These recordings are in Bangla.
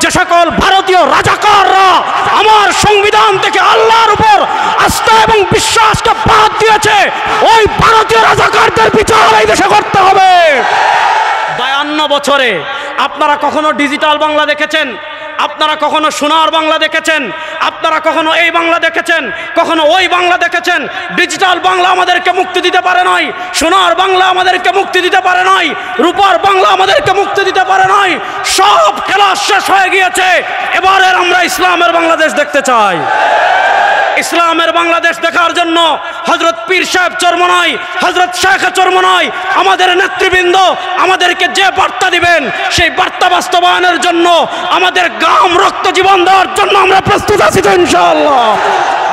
যে সকল ভারতীয় রাজাকাররা আমার সংবিধান থেকে আল্লাহর উপর আস্থা এবং বিশ্বাসকে বাদ দিয়েছে, ওই ভারতীয় রাজাকারদের বিচার এই দেশে করতে হবে। 52 বছরে আপনারা কখনো ডিজিটাল বাংলা দেখেছেন? আপনারা কখনো সোনার বাংলা দেখেছেন? আপনারা কখনো এই বাংলা দেখেছেন? কখনো ওই বাংলা দেখেছেন? ডিজিটাল বাংলা আমাদেরকে মুক্তি দিতে পারে নাই, সোনার বাংলা আমাদেরকে মুক্তি দিতে পারে নাই, রূপার বাংলা আমাদেরকে মুক্তি দিতে পারে নাই। সব খেলা শেষ হয়ে গিয়েছে। এবারে আমরা ইসলামের বাংলাদেশ দেখতে চাই। ইসলামের বাংলাদেশ দেখার জন্য হযরত পীর সাহেব চরমনাই, হযরত শেখ চরমনাই, আমাদের নেতৃবৃন্দ আমাদেরকে যে বার্তা দিবেন সেই বার্তা বাস্তবায়নের জন্য আমাদের গাম রক্ত জীবন দেওয়ার জন্য আমরা প্রস্তুত আছি তো ইনশাআল্লাহ।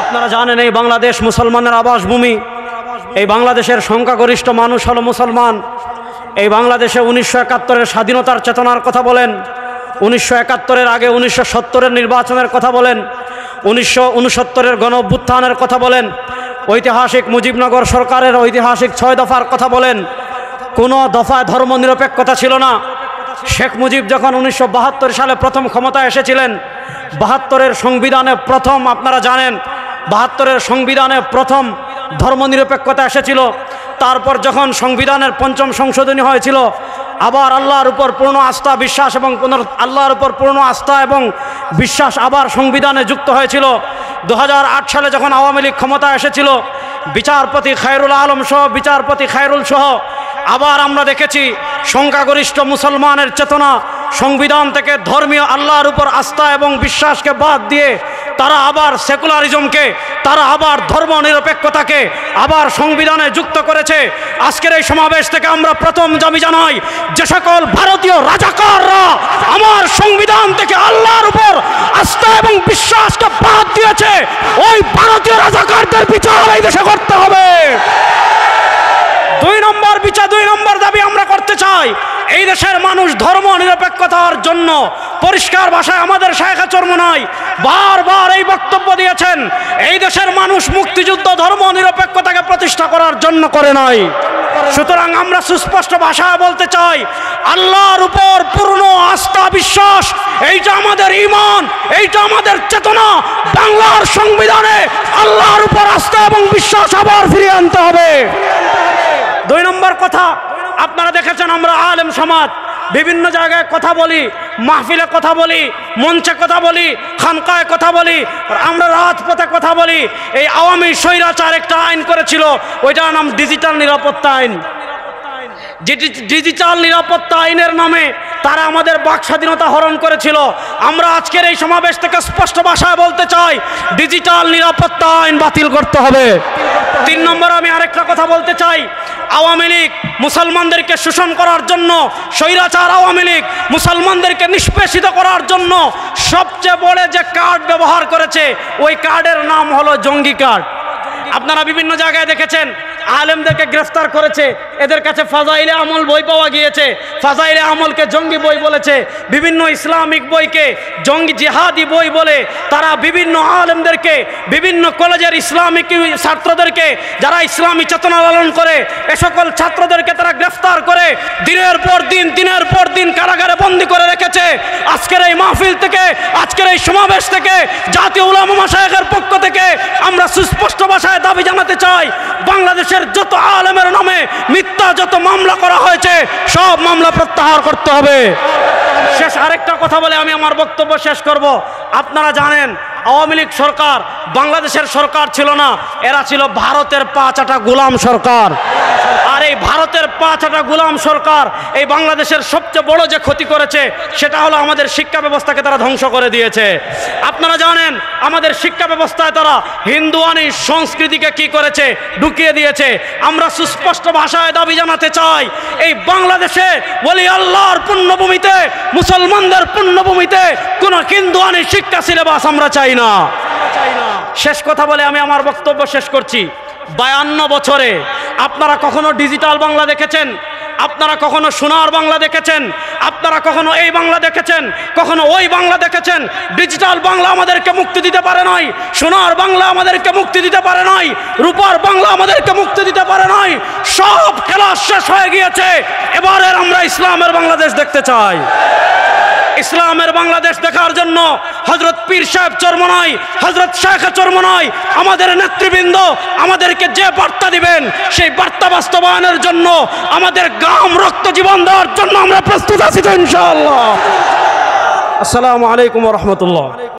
আপনারা জানেন এই বাংলাদেশ মুসলমানের আবাসভূমি। এই বাংলাদেশের সংখ্যাগরিষ্ঠ মানুষ হলো মুসলমান। এই বাংলাদেশে 1971-এর স্বাধীনতার চেতনার কথা বলেন, 1971-এর আগে 1970-এর নির্বাচনের কথা বলেন, 1969-এর গণ অভ্যুত্থানের কথা বলেন, ঐতিহাসিক মুজিবনগর সরকারের ঐতিহাসিক 6 দফার কথা বলেন। কোনো দফায় ধর্মনিরপেক্ষতা ছিল না। শেখ মুজিব যখন 1972 সালে প্রথম ক্ষমতায় এসেছিলেন, 72-এর সংবিধানে প্রথম, আপনারা জানেন 72-এর সংবিধানে প্রথম ধর্মনিরপেক্ষতা এসেছিল। তারপর যখন সংবিধানের 5ম সংশোধনী হয়েছিল, আবার আল্লাহর উপর পূর্ণ আস্থা বিশ্বাস এবং আল্লাহর উপর পূর্ণ আস্থা এবং বিশ্বাস আবার সংবিধানে যুক্ত হয়েছিল। 2008 সালে যখন আওয়ামী লীগ ক্ষমতায় এসেছিল, বিচারপতি খায়রুল আলম সহ বিচারপতি খায়রুল সহ আবার আমরা দেখেছি সংখ্যাগরিষ্ঠ মুসলমানের চেতনা সংবিধান থেকে ধর্মীয় আল্লাহর উপর আস্থা এবং বিশ্বাসকে বাদ দিয়ে তারা আবার সেকুলারিজমকে, তারা আবার ধর্মনিরপেক্ষতাকে আবার সংবিধানে যুক্ত করেছে। আজকের এই সমাবেশ থেকে আমরা প্রথম দাবি জানাই, যে সকল ভারতীয় রাজাকাররা আমার সংবিধান থেকে আল্লাহর উপর আস্থা এবং বিশ্বাসকে বাদ দিয়েছে, ওই ভারতীয় রাজাকারদের বিচার এই দেশে করতে হবে। 2 নম্বর দাবি আমরা করতে চাই, এই দেশের মানুষ ধর্ম নিরপেক্ষতার জন্য পরিষ্কার ভাষায় আমাদের শেখ চরমনাই বারবার এই বক্তব্য দিয়েছেন। এই দেশের মানুষ মুক্তিযুদ্ধ ধর্ম নিরপেক্ষতাকে প্রতিষ্ঠা করার জন্য করে নাই। সুতরাং আমরা সুস্পষ্ট ভাষায় বলতে চাই, আল্লাহর উপর পূর্ণ আস্থা বিশ্বাস, এইটা আমাদের ঈমান, এইটা আমাদের চেতনা। বাংলার সংবিধানে আল্লাহর উপর আস্থা এবং বিশ্বাস আবার ফিরিয়ে আনতে হবে। 2 নম্বর কথা, আপনারা দেখেছেন আমরা আলেম সমাজ বিভিন্ন জায়গায় কথা বলি, মাহফিলে কথা বলি, মঞ্চে কথা বলি, খানকায় কথা বলি, আমরা রাজপথে কথা বলি। এই আওয়ামী স্বৈরাচার একটা আইন করেছিল, ওইটার নাম ডিজিটাল নিরাপত্তা আইন। ডিজিটাল নিরাপত্তা আইনের নামে তারা আমাদের বাক স্বাধীনতা হরণ করেছিল। আমরা আজকের এই সমাবেশ থেকে স্পষ্ট ভাষায় বলতে চাই, ডিজিটাল নিরাপত্তা আইন বাতিল করতে হবে। 3 নম্বর আমি আরেকটা কথা বলতে চাই, আওয়ামী লীগ মুসলমানদেরকে শোষণ করার জন্য, স্বৈরাচার আওয়ামী লীগ মুসলমানদেরকে নিষ্পেষিত করার জন্য সবচেয়ে বড় যে কার্ড ব্যবহার করেছে, ওই কার্ডের নাম হলো জঙ্গি কার্ড। আপনারা বিভিন্ন জায়গায় দেখেছেন আলেমদেরকে গ্রেফতার করেছে, এদের কাছে ফাজাইলে আমল বই পাওয়া গিয়েছে, ফাজাইলে আমলকে জঙ্গি বই বলেছে, বিভিন্ন ইসলামিক বইকে জঙ্গি জিহাদি বই বলে তারা বিভিন্ন আলেমদেরকে, বিভিন্ন কলেজের ইসলামিক ছাত্রদেরকে যারা ইসলামী চেতনা লালন করে, এ সকল ছাত্রদেরকে তারা গ্রেফতার করে দিনের পর দিন কারাগারে বন্দী করে রেখেছে। আজকের এই মাহফিল থেকে, আজকের এই সমাবেশ থেকে জাতীয় উলামা মাশায়েখের পক্ষ থেকে আমরা সুস্পষ্ট ভাষায় দাবি জানাতে চাই, বাংলাদেশের যত আলেমের নামে মিথ্যা যত মামলা করা হয়েছে সব মামলা প্রত্যাহার করতে হবে। শেষ আরেকটা কথা বলে আমি আমার বক্তব্য শেষ করব। আপনারা জানেন আওয়ামী লীগ সরকার বাংলাদেশের সরকার ছিল না, এরা ছিল ভারতের 5 আটা গোলাম সরকার। আর এই ভারতের 5 আটা গোলাম সরকার এই বাংলাদেশের সবচেয়ে বড় যে ক্ষতি করেছে সেটা হলো আমাদের শিক্ষা ব্যবস্থাকে তারা ধ্বংস করে দিয়েছে। আপনারা জানেন আমাদের শিক্ষা ব্যবস্থায় তারা হিন্দুয়ানি সংস্কৃতিকে কি করেছে, ঢুকিয়ে দিয়েছে। আমরা সুস্পষ্ট ভাষায় দাবি জানাতে চাই, এই বাংলাদেশে ওলি আল্লাহর পুণ্যভূমিতে, মুসলমানদের পুণ্যভূমিতে কোনো হিন্দুয়ানি শিক্ষা সিলেবাস আমরা চাই না। শেষ কথা বলে আমি আমার বক্তব্য শেষ করছি। 52 বছরে আপনারা কখনো ডিজিটাল বাংলা দেখেছেন? আপনারা কখনো সোনার বাংলা দেখেছেন? আপনারা কখনো এই বাংলা দেখেছেন? কখনো ওই বাংলা দেখেছেন? ডিজিটাল বাংলা আমাদেরকে মুক্তি দিতে পারে নাই, সোনার বাংলা আমাদেরকে মুক্তি দিতে পারে নাই, রূপার বাংলা আমাদেরকে মুক্তি দিতে পারে নাই। সব খেলা শেষ হয়ে গিয়েছে। এবারে আমরা ইসলামের বাংলাদেশ দেখতে চাই। ইসলামের বাংলাদেশ দেখার জন্য হযরত পীর সাহেব চরমনাই, হযরত শেখ চরমনাই, আমাদের নেতৃবৃন্দ আমাদেরকে যে বার্তা দিবেন সেই বার্তা বাস্তবায়নের জন্য আমাদের গাম রক্ত জীবন দেওয়ার জন্য আমরা প্রস্তুত আছি তো ইনশাআল্লাহ। আসসালামু আলাইকুম ওয়া রাহমাতুল্লাহ।